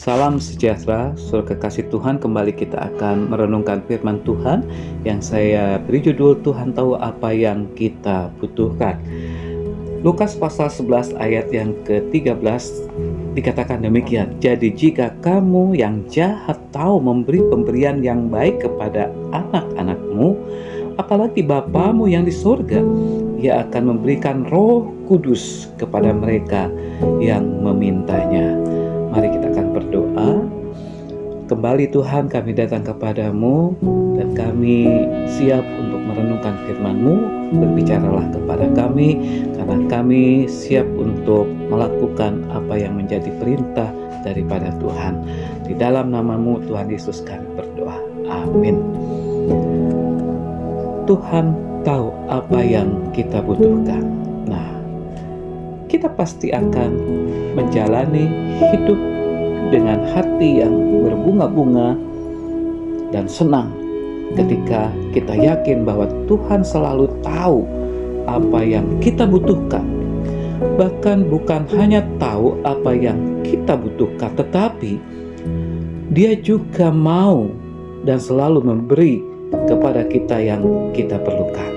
Salam sejahtera, saudara kekasih Tuhan. Kembali kita akan merenungkan firman Tuhan yang saya beri judul Tuhan tahu apa yang kita butuhkan. Lukas pasal 11 ayat yang ke-13 dikatakan demikian. Jadi jika kamu yang jahat tahu memberi pemberian yang baik kepada anak-anakmu, apalagi Bapamu yang di surga, Ia akan memberikan Roh Kudus kepada mereka yang memintanya. Mari kita akan berdoa. Kembali Tuhan, kami datang kepadamu dan kami siap untuk merenungkan firman-Mu. Berbicaralah kepada kami, karena kami siap untuk melakukan apa yang menjadi perintah daripada Tuhan. Di dalam nama-Mu Tuhan Yesus kami berdoa. Amin. Tuhan tahu apa yang kita butuhkan. Nah, kita pasti akan menjalani hidup dengan hati yang berbunga-bunga dan senang ketika kita yakin bahwa Tuhan selalu tahu apa yang kita butuhkan. Bahkan bukan hanya tahu apa yang kita butuhkan, tetapi Dia juga mau dan selalu memberi kepada kita yang kita perlukan.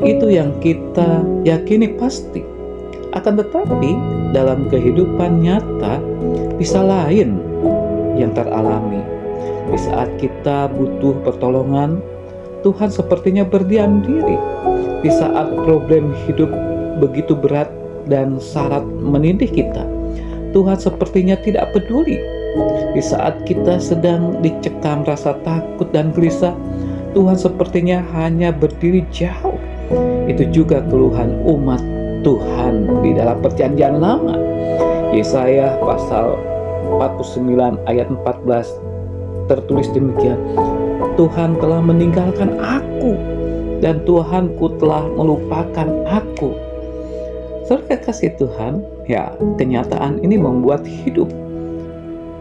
Itu yang kita yakini pasti. Akan tetapi dalam kehidupan nyata bisa lain yang teralami. Di saat kita butuh pertolongan, Tuhan sepertinya berdiam diri. Di saat problem hidup begitu berat dan syarat menindih kita, Tuhan sepertinya tidak peduli. Di saat kita sedang dicekam rasa takut dan gelisah, Tuhan sepertinya hanya berdiri jauh. Itu juga keluhan umat Tuhan di dalam Perjanjian Lama. Yesaya pasal 49 ayat 14 tertulis demikian. Tuhan telah meninggalkan aku dan Tuhanku telah melupakan aku. Saudara kasih Tuhan, ya, kenyataan ini membuat hidup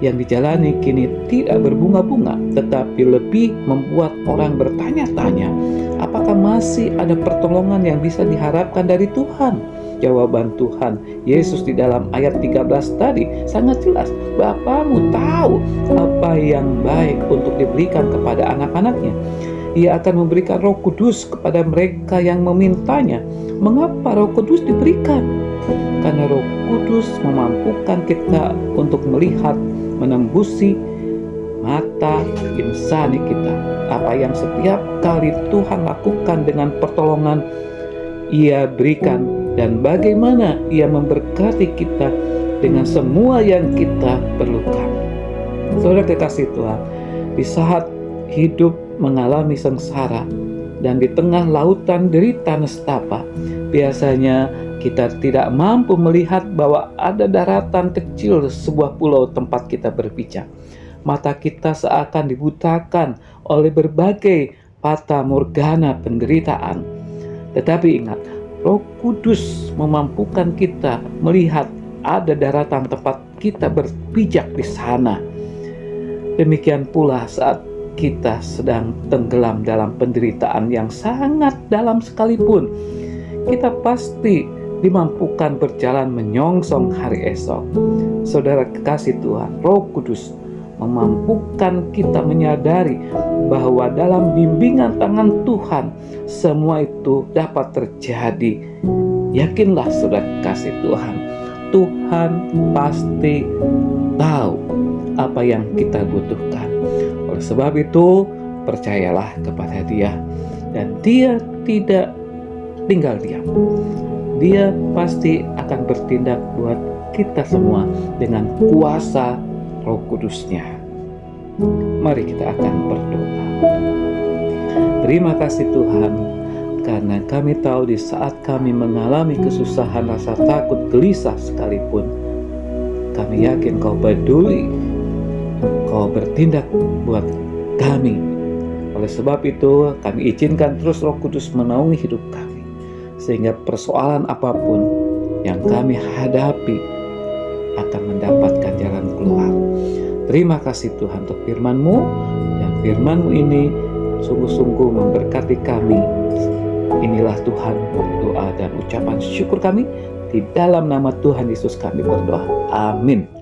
yang dijalani kini tidak berbunga-bunga, tetapi lebih membuat orang bertanya-tanya, apakah masih ada pertolongan yang bisa diharapkan dari Tuhan? Jawaban Tuhan Yesus di dalam ayat 13 tadi sangat jelas. Bapamu tahu apa yang baik untuk diberikan kepada anak-anaknya. Ia akan memberikan Roh Kudus kepada mereka yang memintanya. Mengapa Roh Kudus diberikan? Karena Roh Kudus memampukan kita untuk melihat, menembusi mata insani kita. Apa yang setiap kali Tuhan lakukan dengan pertolongan Ia berikan, dan bagaimana Ia memberkati kita dengan semua yang kita perlukan. Saudara kekasih Tuhan, di saat hidup mengalami sengsara dan di tengah lautan derita nestapa, biasanya kita tidak mampu melihat bahwa ada daratan kecil sebuah pulau tempat kita berpijak. Mata kita seakan dibutakan oleh berbagai fata morgana penderitaan. Tetapi ingat, Roh Kudus memampukan kita melihat ada daratan tempat kita berpijak di sana. Demikian pula saat kita sedang tenggelam dalam penderitaan yang sangat dalam sekalipun, kita pasti dimampukan berjalan menyongsong hari esok. Saudara kekasih Tuhan, Roh Kudus memampukan kita menyadari bahwa dalam bimbingan tangan Tuhan semua itu dapat terjadi. Yakinlah saudara kekasih Tuhan, Tuhan pasti tahu apa yang kita butuhkan. Oleh sebab itu, percayalah kepada Dia, dan Dia tidak tinggal diam. Dia pasti akan bertindak buat kita semua dengan kuasa Roh Kudus-Nya. Mari kita akan berdoa. Terima kasih Tuhan, karena kami tahu di saat kami mengalami kesusahan, rasa takut, gelisah sekalipun, kami yakin Kau peduli, Kau bertindak buat kami. Oleh sebab itu, kami izinkan terus Roh Kudus menaungi hidup kami, sehingga persoalan apapun yang kami hadapi akan mendapatkan jalan keluar. Terima kasih Tuhan untuk firman-Mu, dan firman-Mu ini sungguh-sungguh memberkati kami. Inilah Tuhan doa dan ucapan syukur kami. Di dalam nama Tuhan Yesus kami berdoa. Amin.